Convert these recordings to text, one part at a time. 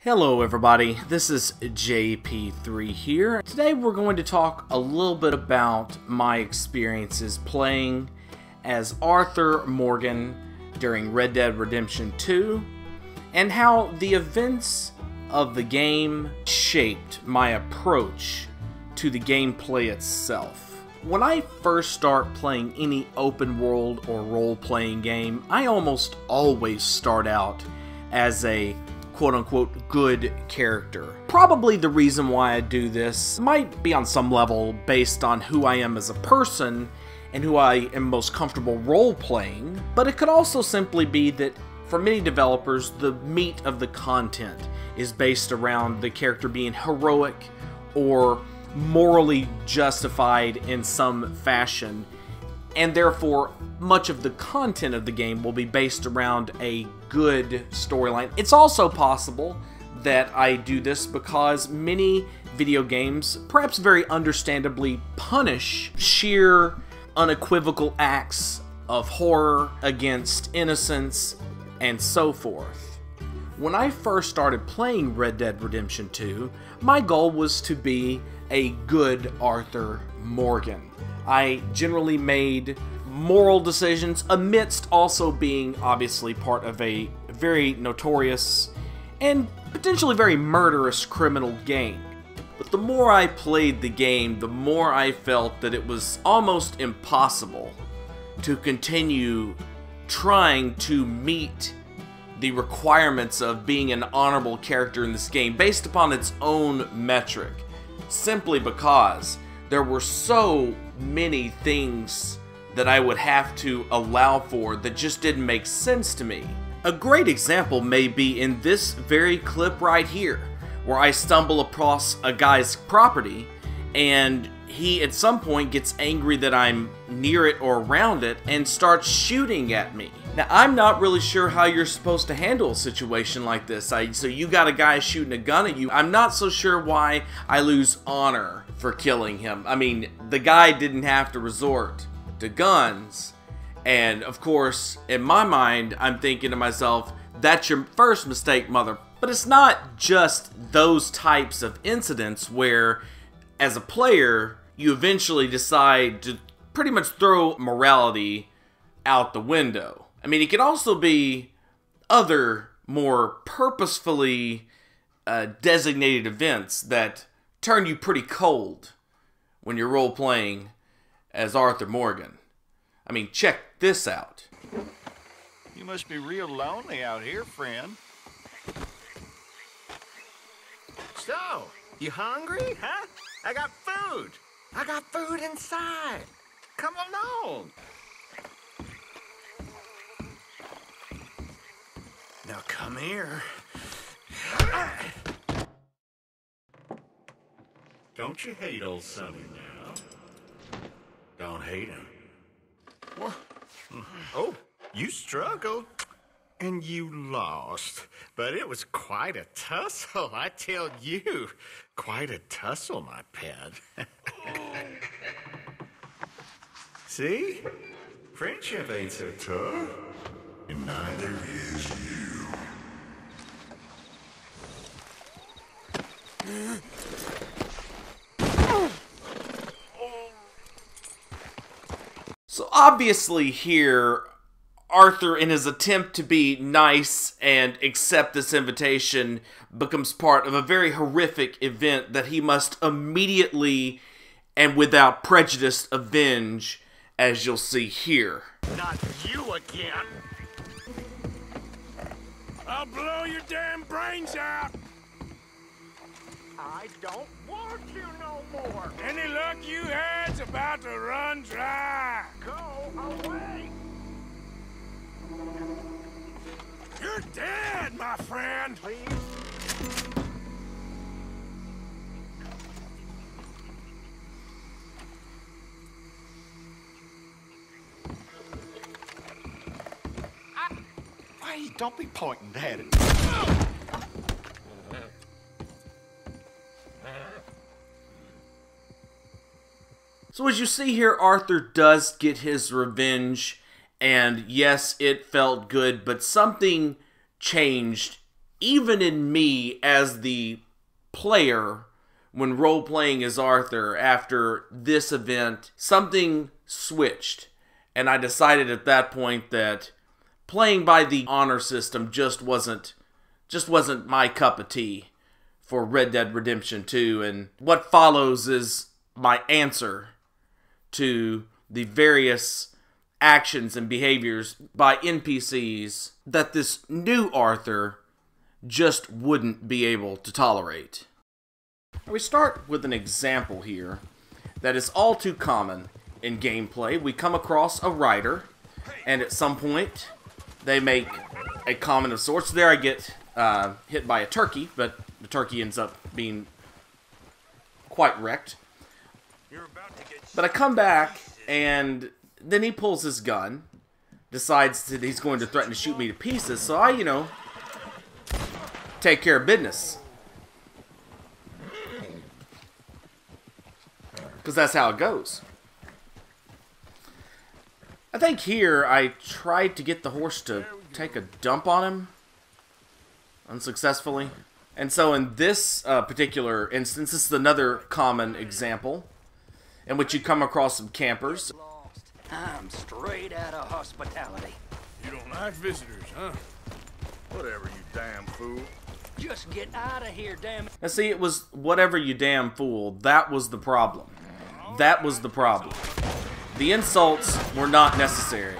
Hello everybody, this is JP3 here. Today we're going to talk a little bit about my experiences playing as Arthur Morgan during Red Dead Redemption 2 and how the events of the game shaped my approach to the gameplay itself. When I first start playing any open world or role-playing game, I almost always start out as a quote-unquote good character. Probably the reason why I do this might be on some level based on who I am as a person and who I am most comfortable role-playing, but it could also simply be that for many developers, the meat of the content is based around the character being heroic or morally justified in some fashion, and therefore much of the content of the game will be based around a good storyline. It's also possible that I do this because many video games, perhaps very understandably, punish sheer unequivocal acts of horror against innocence and so forth. When I first started playing Red Dead Redemption 2, my goal was to be a good Arthur Morgan. I generally made moral decisions amidst also being obviously part of a very notorious and potentially very murderous criminal gang. But the more I played the game, the more I felt that it was almost impossible to continue trying to meet the requirements of being an honorable character in this game based upon its own metric, simply because there were so many things that I would have to allow for that just didn't make sense to me. A great example may be in this very clip right here, where I stumble across a guy's property and he at some point gets angry that I'm near it or around it and starts shooting at me. Now, I'm not really sure how you're supposed to handle a situation like this. So you got a guy shooting a gun at you. I'm not so sure why I lose honor for killing him. I mean, the guy didn't have to resort to guns. And of course, in my mind, I'm thinking to myself, that's your first mistake, mother. But it's not just those types of incidents where, as a player, you eventually decide to pretty much throw morality out the window. I mean, it can also be other more purposefully designated events that turn you pretty cold when you're role-playing as Arthur Morgan. I mean, check this out. You must be real lonely out here, friend. So, you hungry, huh? I got food. I got food inside. Come along. Now come here. Don't you hate old Sonny now? Don't hate him. What? Oh, you struggled. And you lost. But it was quite a tussle, I tell you. Quite a tussle, my pet. See? Friendship ain't so tough. And neither is you. So obviously here, Arthur, in his attempt to be nice and accept this invitation, becomes part of a very horrific event that he must immediately and without prejudice avenge, as you'll see here. Not you again. I'll blow your damn brains out! I don't want you no more. Any luck you had's about to run dry. Go away. You're dead, my friend! Please. Hey, don't be pointing that at me. So as you see here, Arthur does get his revenge, and yes, it felt good, but something changed even in me as the player, when role-playing as Arthur, after this event, something switched. And I decided at that point that playing by the honor system just wasn't my cup of tea for Red Dead Redemption 2. And what follows is my answer to the various actions and behaviors by NPCs that this new Arthur just wouldn't be able to tolerate. We start with an example here that is all too common in gameplay. We come across a rider, and at some point they make a comment of sorts. There I get hit by a turkey, but the turkey ends up being quite wrecked. But I come back, and then he pulls his gun, decides that he's going to threaten to shoot me to pieces, so I, take care of business. Because that's how it goes. I think here I tried to get the horse to take a dump on him, unsuccessfully. And so in this particular instance, this is another common example in which you come across some campers. I'm straight out of hospitality. You don't like visitors, huh? Whatever, you damn fool. Just get out of here, damn it. Now see, it was whatever you damn fool. That was the problem. That was the problem. The insults were not necessary.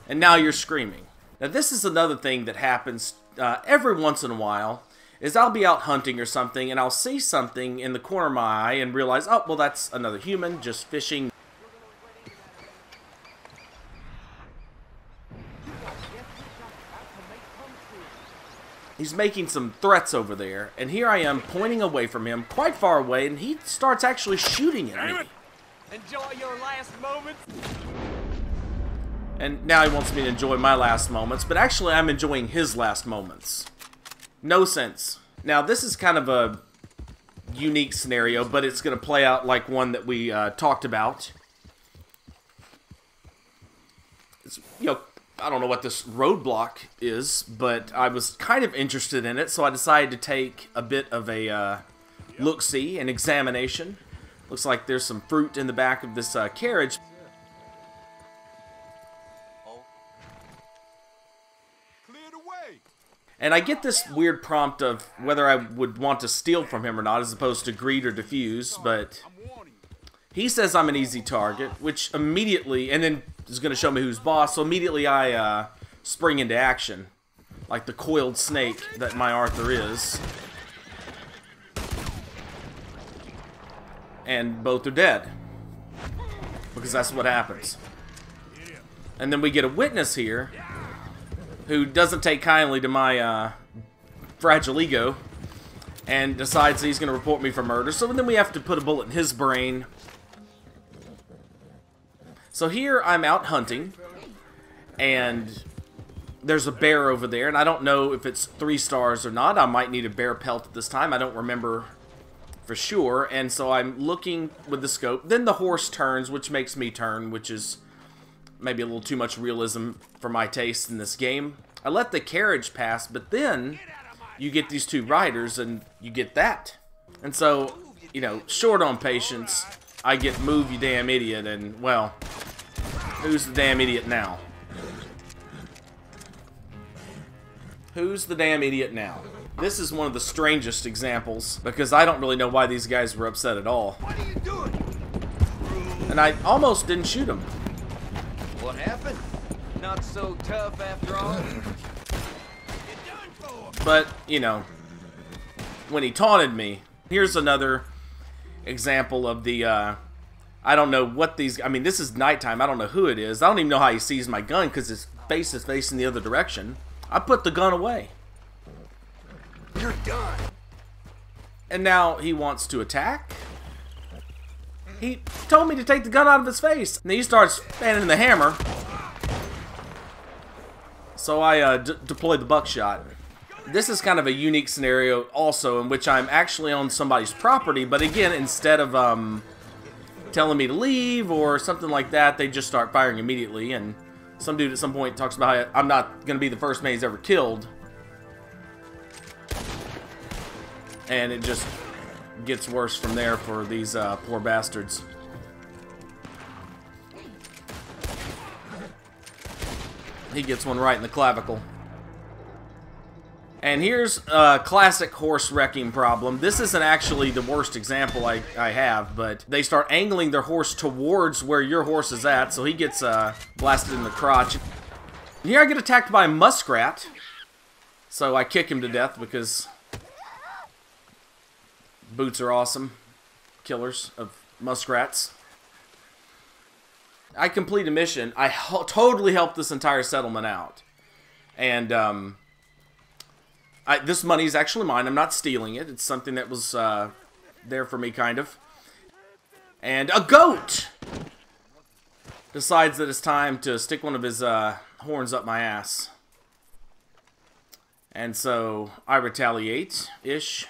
And now you're screaming. Now this is another thing that happens every once in a while, is I'll be out hunting or something, and I'll see something in the corner of my eye and realize, oh, well, that's another human just fishing. He's making some threats over there, and here I am pointing away from him, quite far away, and he starts actually shooting at me. Enjoy your last moments. And now he wants me to enjoy my last moments, but actually I'm enjoying his last moments. No sense. Now this is kind of a unique scenario, but it's going to play out like one that we talked about. It's, I don't know what this roadblock is, but I was kind of interested in it, so I decided to take a bit of a look-see, an examination. Looks like there's some fruit in the back of this carriage. And I get this weird prompt of whether I would want to steal from him or not, as opposed to greed or defuse, but he says I'm an easy target, which immediately, and then is going to show me who's boss, so immediately I spring into action, like the coiled snake that my Arthur is. And both are dead, because that's what happens. And then we get a witness here who doesn't take kindly to my fragile ego and decides that he's going to report me for murder. So then we have to put a bullet in his brain. So here I'm out hunting, and there's a bear over there, and I don't know if it's 3 stars or not. I might need a bear pelt at this time. I don't remember for sure. And so I'm looking with the scope. Then the horse turns, which makes me turn, which is maybe a little too much realism for my taste in this game. I let the carriage pass, but then you get these 2 riders, and you get that. And so, short on patience, I get move, you damn idiot, and, well, who's the damn idiot now? Who's the damn idiot now? This is one of the strangest examples, because I don't really know why these guys were upset at all. What are you doing? And I almost didn't shoot him. What happened? Not so tough after all. But, when he taunted me, here's another example of the, I don't know what these, this is nighttime, I don't know who it is. I don't even know how he sees my gun, because his face is facing the other direction. I put the gun away. You're done. And now he wants to attack? He told me to take the gun out of his face. And then he starts fanning the hammer. So I deployed the buckshot. This is kind of a unique scenario also, in which I'm actually on somebody's property, but again, instead of telling me to leave or something like that, they just start firing immediately. And some dude at some point talks about how I'm not going to be the first man he's ever killed. And it just gets worse from there for these poor bastards. He gets one right in the clavicle. And here's a classic horse wrecking problem. This isn't actually the worst example I have, but they start angling their horse towards where your horse is at, so he gets blasted in the crotch. And here I get attacked by a muskrat, so I kick him to death because boots are awesome killers of muskrats. I complete a mission. I totally helped this entire settlement out. And, this money is actually mine. I'm not stealing it. It's something that was there for me, kind of. And a goat decides that it's time to stick one of his horns up my ass. And so I retaliate-ish,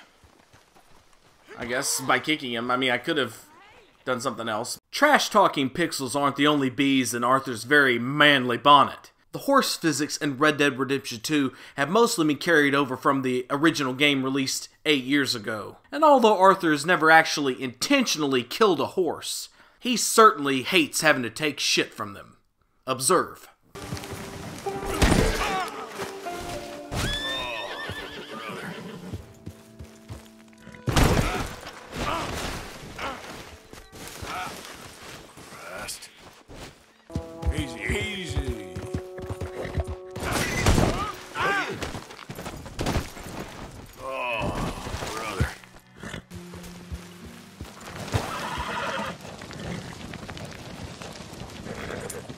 I guess, by kicking him. I mean, I could have done something else. Trash-talking pixels aren't the only bees in Arthur's very manly bonnet. The horse physics in Red Dead Redemption 2 have mostly been carried over from the original game released 8 years ago. And although Arthur has never actually intentionally killed a horse, he certainly hates having to take shit from them. Observe. Easy, easy.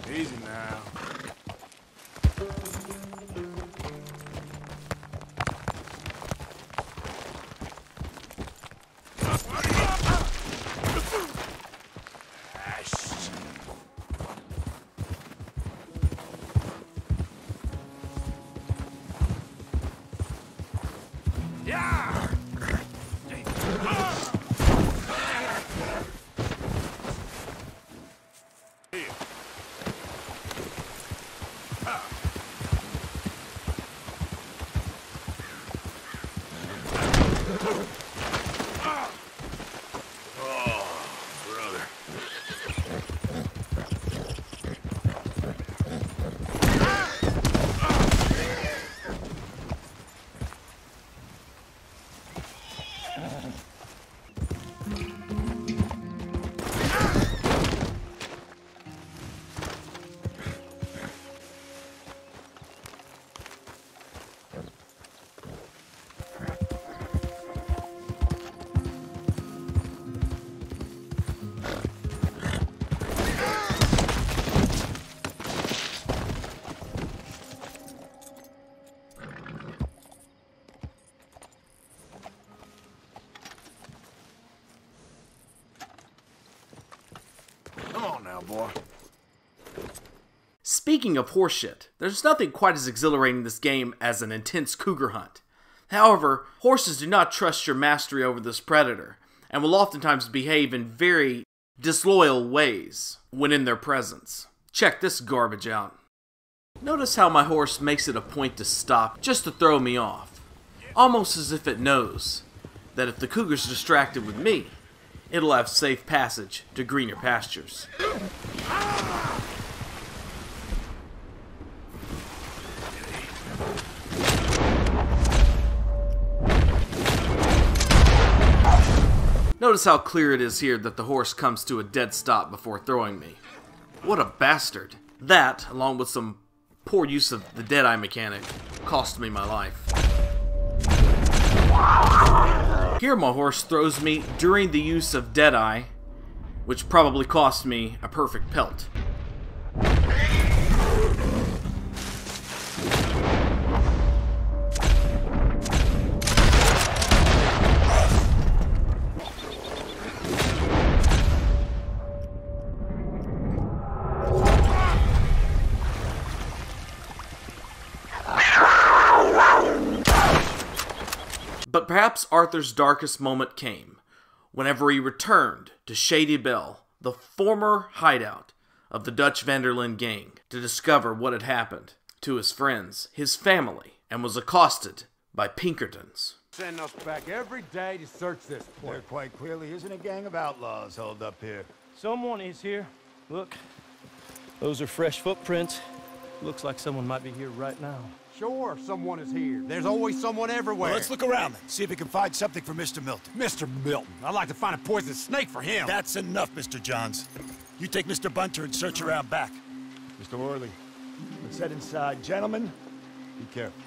Easy now. Yeah! Now, boy. Speaking of horseshit, there's nothing quite as exhilarating in this game as an intense cougar hunt. However, horses do not trust your mastery over this predator, and will oftentimes behave in very disloyal ways when in their presence. Check this garbage out. Notice how my horse makes it a point to stop just to throw me off, almost as if it knows that if the cougar's distracted with me, it'll have safe passage to greener pastures. Notice how clear it is here that the horse comes to a dead stop before throwing me. What a bastard. That, along with some poor use of the Deadeye mechanic, cost me my life. Here my horse throws me during the use of Deadeye, which probably cost me a perfect pelt. But perhaps Arthur's darkest moment came whenever he returned to Shady Belle, the former hideout of the Dutch van der Linde gang, to discover what had happened to his friends, his family, and was accosted by Pinkertons. Send us back every day to search this place. There quite clearly isn't a gang of outlaws holed up here. Someone is here. Look, those are fresh footprints. Looks like someone might be here right now. Sure, someone is here. There's always someone everywhere. Well, let's look around then. See if we can find something for Mr. Milton. Mr. Milton. I'd like to find a poisonous snake for him. That's enough, Mr. Johns. You take Mr. Bunter and search around back. Mr. Worley, let's head inside. Gentlemen, be careful.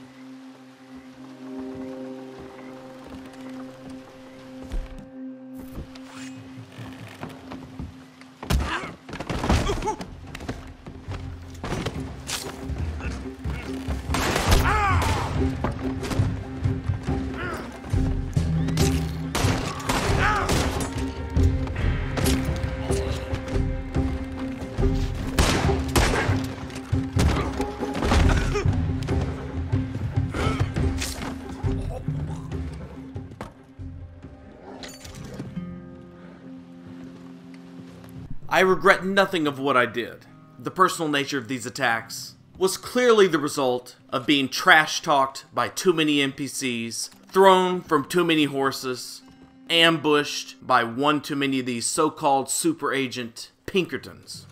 I regret nothing of what I did. The personal nature of these attacks was clearly the result of being trash-talked by too many NPCs, thrown from too many horses, ambushed by one too many of these so-called super agent Pinkertons.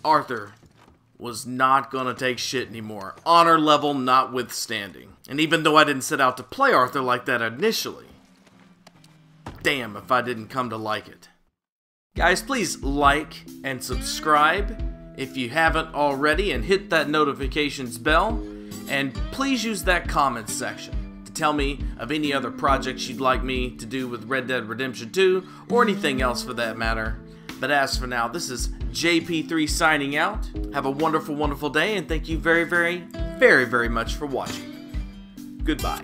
Arthur was not gonna take shit anymore, honor level notwithstanding. And even though I didn't set out to play Arthur like that initially, damn if I didn't come to like it. Guys, please like and subscribe if you haven't already, and hit that notifications bell, and please use that comments section to tell me of any other projects you'd like me to do with Red Dead Redemption 2, or anything else for that matter. But as for now, this is JP3 signing out. Have a wonderful, wonderful day, and thank you very, very, very, very much for watching. Goodbye.